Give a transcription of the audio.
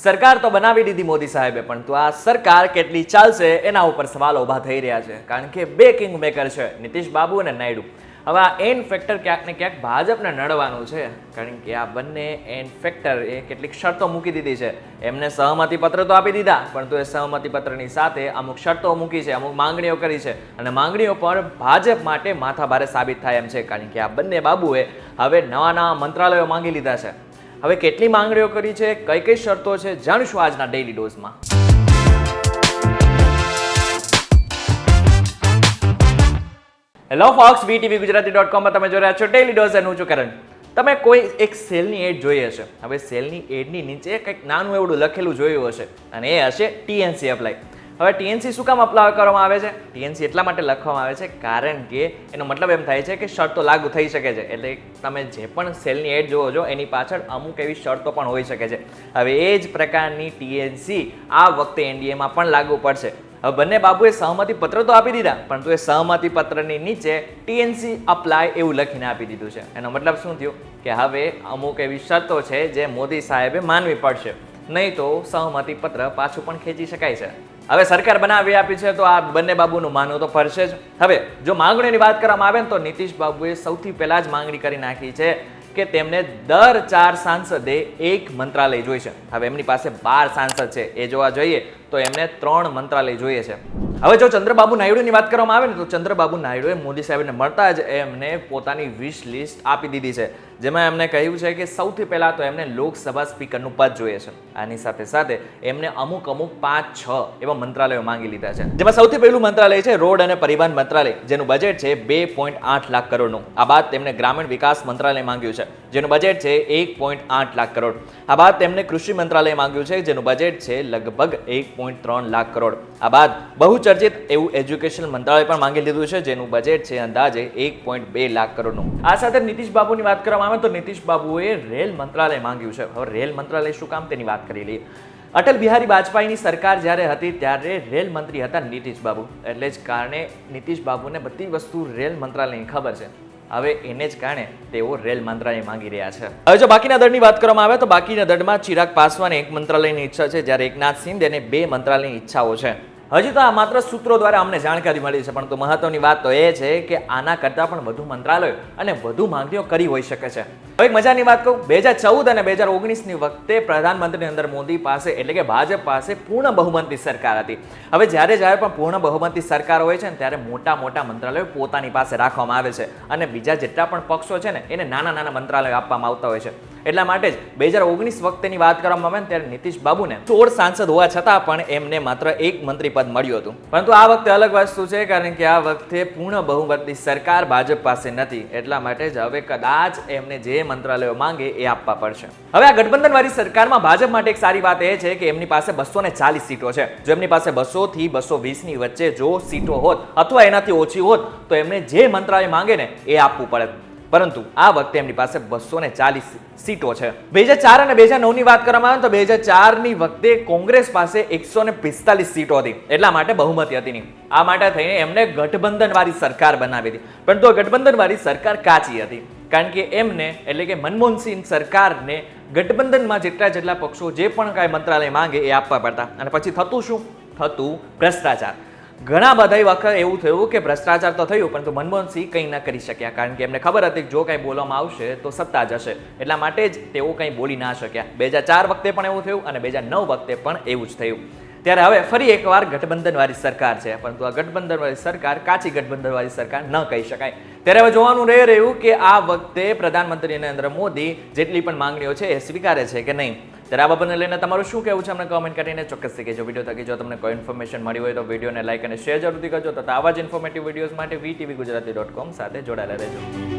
સરકાર તો બનાવી દીધી મોદી સાહેબે, પણ તો આ સરકાર કેટલી ચાલશે એના ઉપર સવાલો ઊભા થઈ રહ્યા છે. કારણ કે બે કિંગ મેકર છે, નીતિશ બાબુ અને નાયડુ. હવે આ એન ફેક્ટર ક્યાંક ને ક્યાંક ભાજપને નડવાનું છે, કારણ કે આ બંને એન ફેક્ટર એ કેટલીક શરતો મૂકી દીધી છે. એમને સહમતિ પત્ર તો આપી દીધા, પરંતુ એ સહમતિ પત્રની સાથે અમુક શરતો મૂકી છે, અમુક માંગણીઓ કરી છે, અને માંગણીઓ પણ ભાજપ માટે માથાભારે સાબિત થાય એમ છે. કારણ કે આ બંને બાબુએ હવે નવા નવા મંત્રાલયો માંગી લીધા છે. હવે કેટલી માંગણીઓ કરી છે, કઈ કઈ શરતો છે, જાણીશું આજના ડેઈલી ડોઝમાં. હેલો ફોક્સ, VTVGujarati.com માં તમે જોઈ રહ્યા છો ડેઈલી ડોઝ અને હું છું કરણ. તમે કોઈ એક સેલની એડ જોઈ હશે. હવે સેલની એડની નીચે કંઈક નાનું એવડું લખેલું જોયું હશે, અને એ હશે TNC અપ્લાય. હવે TNC શું કામ અપ્લાય કરવામાં આવે છે? TNC એટલા માટે લખવામાં આવે છે કારણ કે એનો મતલબ એમ થાય છે કે શરતો લાગુ થઈ શકે છે. એટલે તમે જે પણ સેલની એડ જોવો છો એની પાછળ અમુક એવી શરતો પણ હોઈ શકે છે. હવે એ જ પ્રકારની TNC આ વખતે NDAમાં પણ લાગુ પડશે. હવે બંને બાબુએ સહમતિ પત્ર તો આપી દીધા, પરંતુ એ સહમતિ પત્રની નીચે TNC અપ્લાય એવું લખીને આપી દીધું છે. એનો મતલબ શું થયું કે હવે અમુક એવી શરતો છે જે મોદી સાહેબે માનવી પડશે, નહીં તો સહમતિ પત્ર પાછું પણ ખેંચી શકાય છે. હવે સરકાર બનાવી આપી છે તો આ બંને બાબુનું માનવું તો પડશે જ. હવે જો માંગણીની વાત કરવામાં આવે ને તો નીતિશ બાબુએ સૌથી પહેલા જ માંગણી કરી નાખી છે કે તેમને દર 4 સાંસદે એક મંત્રાલય જોઈશે. હવે એમની પાસે 12 સાંસદ છે, એ જોવા જોઈએ તો એમને 3 મંત્રાલય જોઈએ છે. હવે જો ચંદ્રબાબુ નાયડુની વાત કરવામાં આવે ને તો ચંદ્રબાબુ નાયડુએ મોદી સાહેબને મળતા જ એમને પોતાની વિશ લિસ્ટ આપી દીધી છે, જેમાં એમને કહ્યું છે કે સૌથી પહેલા તો એમને લોકસભા સ્પીકરનું પદ જોઈએ છે. આની સાથે સાથે એમને અમુક 5-6 એવા મંત્રાલયો માંગી લીધા છે, જેમાં સૌથી પહેલું મંત્રાલય છે રોડ અને પરિવહન મંત્રાલય, જેનું બજેટ છે 2.8 લાખ કરોડનું. આ બાદ તેમને ગ્રામીણ વિકાસ મંત્રાલય માંગ્યું છે, જેનું બજેટ છે 1.8 લાખ કરોડ. આ બાદ તેમને કૃષિ મંત્રાલય માંગ્યું છે, જેનું બજેટ છે લગભગ 1.3 લાખ કરોડ. આ બાદ બહુચર્ચિત એવું એજ્યુકેશન મંત્રાલય પણ માંગી લીધું છે, જેનું બજેટ છે અંદાજે 1.2 લાખ કરોડનું. આ સાથે નીતિશ બાબુની વાત કરવામાં આવે તો નીતિશ બાબુએ રેલ મંત્રાલય માંગ્યું છે. હવે રેલ મંત્રાલય શું કામ તેની વાત કરી લઈએ. અટલ બિહારી વાજપેયીની સરકાર જ્યારે હતી ત્યારે રેલ મંત્રી હતા નીતિશ બાબુ, એટલે જ કારણે નીતિશ બાબુને બધી વસ્તુ રેલ મંત્રાલયની ખબર છે. હવે એને જ કારણે તેઓ રેલ મંત્રાલય માંગી રહ્યા છે. હવે જો બાકીના દળની વાત કરવામાં આવે તો બાકીના દળમાં ચિરાગ પાસવાને એક મંત્રાલયની ઈચ્છા છે, જ્યારે એકનાથ શિંદેને 2 મંત્રાલયની ઈચ્છાઓ છે. હજી તો આ માત્ર સૂત્રો દ્વારા અમને જાણકારી મળી છે, પરંતુ મહત્વની વાત તો એ છે કે આના કરતાં પણ વધુ મંત્રાલયો અને વધુ માંગણીઓ કરી હોઈ શકે છે. હવે એક મજાની વાત કહું, 2014 અને 2019ની વખતે પ્રધાનમંત્રી નરેન્દ્ર મોદી પાસે એટલે કે ભાજપ પાસે પૂર્ણ બહુમતની સરકાર હતી. હવે જ્યારે પણ પૂર્ણ બહુમતની સરકાર હોય છે ને ત્યારે મોટા મોટા મંત્રાલયો પોતાની પાસે રાખવામાં આવે છે, અને બીજા જેટલા પણ પક્ષો છે ને એને નાના નાના મંત્રાલયો આપવામાં આવતા હોય છે. એટલા માટે જ 2019 વખતેની વાત કરવામાં આવે ને ત્યારે નીતિશ બાબુને 16 સાંસદ હોવા છતાં પણ એમને માત્ર 1 મંત્રી પદ મળ્યું હતું. પરંતુ આ વખતે અલગ વસ્તુ છે, કારણ કે આ વખતે પૂર્ણ બહુમતની સરકાર ભાજપ પાસે નથી. એટલા માટે જ હવે કદાચ એમને જે મંત્રાલયો માંગે એ આપવા પડશે. હવે આ ગઠબંધનવાળી સરકારમાં ભાજપ માટે એક સારી વાત એ છે કે એમની પાસે 240 સીટો છે. જો એમની પાસે 200 થી 220 ની વચ્ચે જો સીટો હોત અથવા એનાથી ઓછી હોત તો એમને જે મંત્રાલય માંગે ને એ આપવું પડે. પરંતુ આ વખતે એમની પાસે 240 સીટો છે. 2004 અને 2009ની વાત કરવામાં આવે તો 2004ની વખતે કોંગ્રેસ પાસે 145 સીટો હતી, એટલા માટે બહુમતી હતી નહીં. આ માટે થઈને એમને ગઠબંધનવાળી સરકાર બનાવી હતી, પરંતુ ગઠબંધનવાળી સરકાર કાચી હતી, કારણ કે એમને એટલે કે મનમોહનસિંહ સરકારને ગઠબંધનમાં જેટલા પક્ષો જે પણ કાંઈ મંત્રાલય માંગે એ આપવા પડતા. અને પછી થતું શું? થતું ભ્રષ્ટાચાર. ઘણા બધા વખત એવું થયું કે ભ્રષ્ટાચાર તો થયું, પરંતુ મનમોહનસિંહ કંઈ ન કરી શક્યા, કારણ કે એમને ખબર હતી કે જો કંઈ બોલવામાં આવશે તો સત્તા જશે. એટલા માટે જ તેઓ કંઈ બોલી ના શક્યા. 2004 વખતે પણ એવું થયું અને 2009 વખતે પણ એવું જ થયું. ત્યારે હવે ફરી એકવાર ગઠબંધનવાળી સરકાર છે, પરંતુ આ ગઠબંધનવાળી સરકાર કાચી ગઠબંધનવાળી સરકાર ન કહી શકાય. ત્યારે હવે જોવાનું રહી રહ્યું કે આ વખતે પ્રધાનમંત્રી નરેન્દ્ર મોદી જેટલી પણ માંગણીઓ છે એ સ્વીકારે છે કે નહીં. ત્યારે આ બાબતને લઈને તમારું શું કહેવું છે અમને કમેન્ટ કરીને ચોક્કસથી કહેજો. વિડીયો થકી જો તમને કોઈ ઇન્ફોર્મેશન મળી હોય તો વિડીયોને લાઈક અને શેર જરૂરથી કરજો. તો આવા જ ઇન્ફોર્મેટિવ વિડીયોઝ માટે VTVGujarati.com સાથે જોડાયેલા રહેજો.